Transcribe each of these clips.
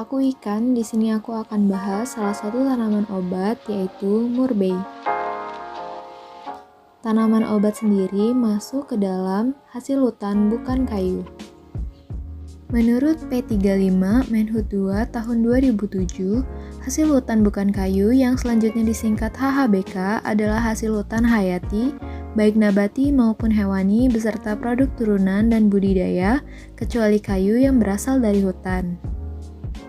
aku Ikan. Di sini aku akan bahas salah satu tanaman obat yaitu murbei. Tanaman obat sendiri masuk ke dalam hasil hutan bukan kayu. Menurut P35 Menhub 2 tahun 2007, hasil hutan bukan kayu yang selanjutnya disingkat HHBK adalah hasil hutan hayati, baik nabati maupun hewani beserta produk turunan dan budidaya, kecuali kayu yang berasal dari hutan.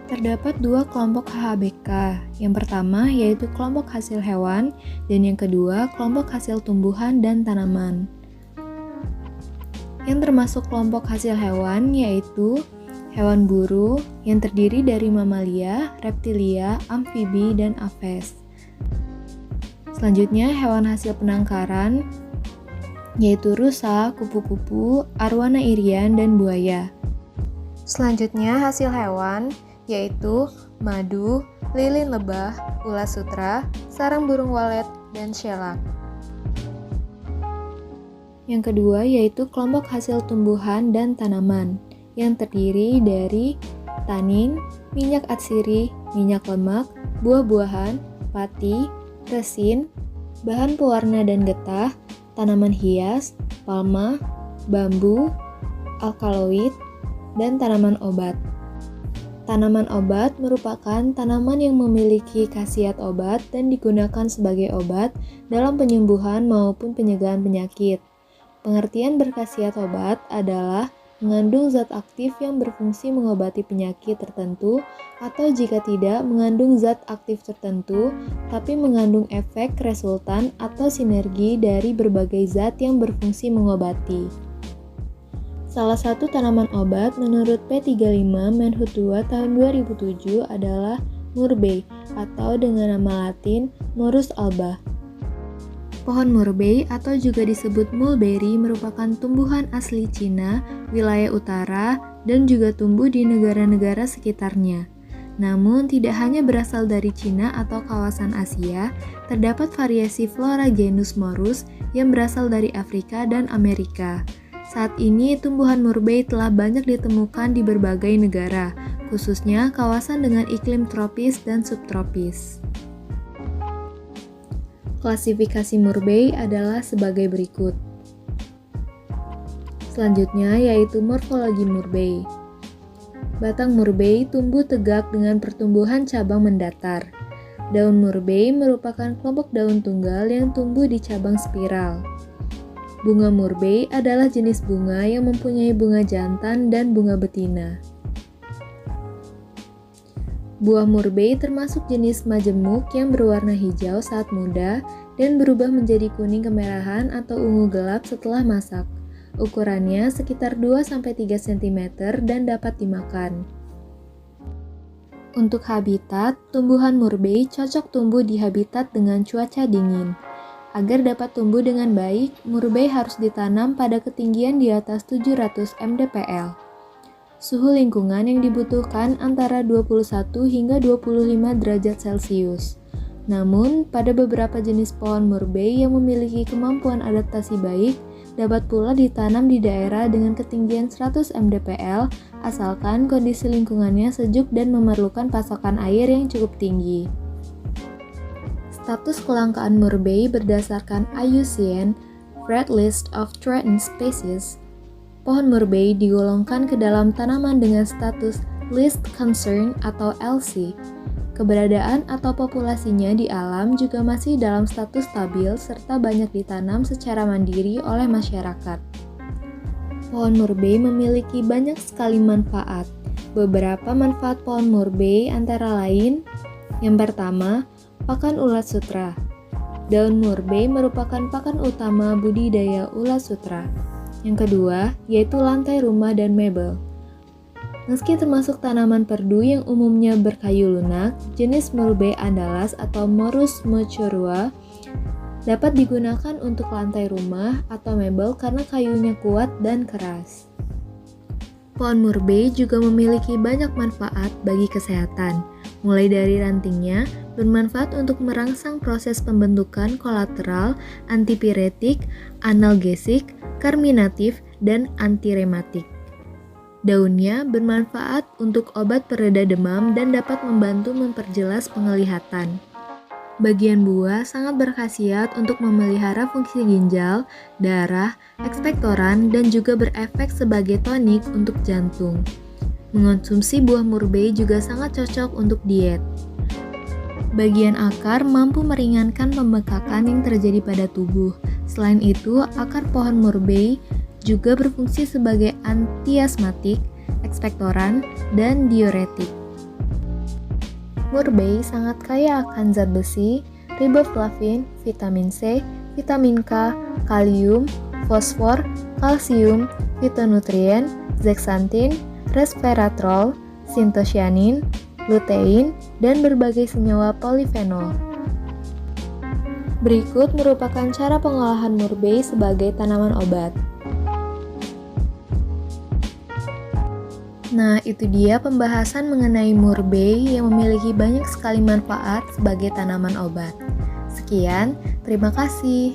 Terdapat dua kelompok HHBK. Yang pertama yaitu kelompok hasil hewan, dan yang kedua kelompok hasil tumbuhan dan tanaman. Yang termasuk kelompok hasil hewan yaitu hewan buru yang terdiri dari mamalia, reptilia, amfibi, dan aves. Selanjutnya hewan hasil penangkaran yaitu rusa, kupu-kupu, arwana irian, dan buaya. Selanjutnya hasil hewan yaitu madu, lilin lebah, ulas sutra, sarang burung walet, dan shelak. Yang kedua yaitu kelompok hasil tumbuhan dan tanaman yang terdiri dari tanin, minyak atsiri, minyak lemak, buah-buahan, pati, resin, bahan pewarna dan getah, tanaman hias, palma, bambu, alkaloid, dan tanaman obat. Tanaman obat merupakan tanaman yang memiliki khasiat obat dan digunakan sebagai obat dalam penyembuhan maupun pencegahan penyakit. Pengertian berkhasiat obat adalah mengandung zat aktif yang berfungsi mengobati penyakit tertentu, atau jika tidak mengandung zat aktif tertentu, tapi mengandung efek resultan atau sinergi dari berbagai zat yang berfungsi mengobati. Salah satu tanaman obat menurut P35 Menhub 2 tahun 2007 adalah murbei atau dengan nama latin Morus alba. Pohon murbei atau juga disebut mulberry merupakan tumbuhan asli Cina, wilayah utara, dan juga tumbuh di negara-negara sekitarnya. Namun tidak hanya berasal dari Cina atau kawasan Asia, terdapat variasi flora genus Morus yang berasal dari Afrika dan Amerika. Saat ini tumbuhan murbei telah banyak ditemukan di berbagai negara, khususnya kawasan dengan iklim tropis dan subtropis. Klasifikasi murbei adalah sebagai berikut. Selanjutnya yaitu morfologi murbei. Batang murbei tumbuh tegak dengan pertumbuhan cabang mendatar. Daun murbei merupakan kelompok daun tunggal yang tumbuh di cabang spiral. Bunga murbei adalah jenis bunga yang mempunyai bunga jantan dan bunga betina. Buah murbei termasuk jenis majemuk yang berwarna hijau saat muda dan berubah menjadi kuning kemerahan atau ungu gelap setelah masak. Ukurannya sekitar 2-3 cm dan dapat dimakan. Untuk habitat, tumbuhan murbei cocok tumbuh di habitat dengan cuaca dingin. Agar dapat tumbuh dengan baik, murbei harus ditanam pada ketinggian di atas 700 mdpl. Suhu lingkungan yang dibutuhkan antara 21 hingga 25 derajat Celcius. Namun, pada beberapa jenis pohon murbei yang memiliki kemampuan adaptasi baik, dapat pula ditanam di daerah dengan ketinggian 100 mdpl, asalkan kondisi lingkungannya sejuk dan memerlukan pasokan air yang cukup tinggi. Status kelangkaan murbei berdasarkan IUCN Red List of Threatened Species. Pohon murbei digolongkan ke dalam tanaman dengan status Least Concern atau LC. Keberadaan atau populasinya di alam juga masih dalam status stabil serta banyak ditanam secara mandiri oleh masyarakat. Pohon murbei memiliki banyak sekali manfaat. Beberapa manfaat pohon murbei antara lain: yang pertama, pakan ulat sutra. Daun murbei merupakan pakan utama budidaya ulat sutra. Yang kedua, yaitu lantai rumah dan mebel. Meski termasuk tanaman perdu yang umumnya berkayu lunak, jenis murbei andalas atau Morus mochorua dapat digunakan untuk lantai rumah atau mebel karena kayunya kuat dan keras. Pohon murbei juga memiliki banyak manfaat bagi kesehatan, mulai dari rantingnya bermanfaat untuk merangsang proses pembentukan kolateral, antipiretik, analgesik, karminatif, dan antirematik. Daunnya bermanfaat untuk obat pereda demam dan dapat membantu memperjelas penglihatan. Bagian buah sangat berkhasiat untuk memelihara fungsi ginjal, darah, ekspektoran, dan juga berefek sebagai tonik untuk jantung. Mengonsumsi buah murbei juga sangat cocok untuk diet. Bagian akar mampu meringankan pembekakan yang terjadi pada tubuh. Selain itu, akar pohon murbei juga berfungsi sebagai antiasmatik, ekspektoran, dan diuretik. Murbei sangat kaya akan zat besi, riboflavin, vitamin C, vitamin K, kalium, fosfor, kalsium, fitonutrien, zeaxanthin, resveratrol, sintosianin, lutein, dan berbagai senyawa polifenol. Berikut merupakan cara pengolahan murbei sebagai tanaman obat. Nah, itu dia pembahasan mengenai murbei yang memiliki banyak sekali manfaat sebagai tanaman obat. Sekian, terima kasih.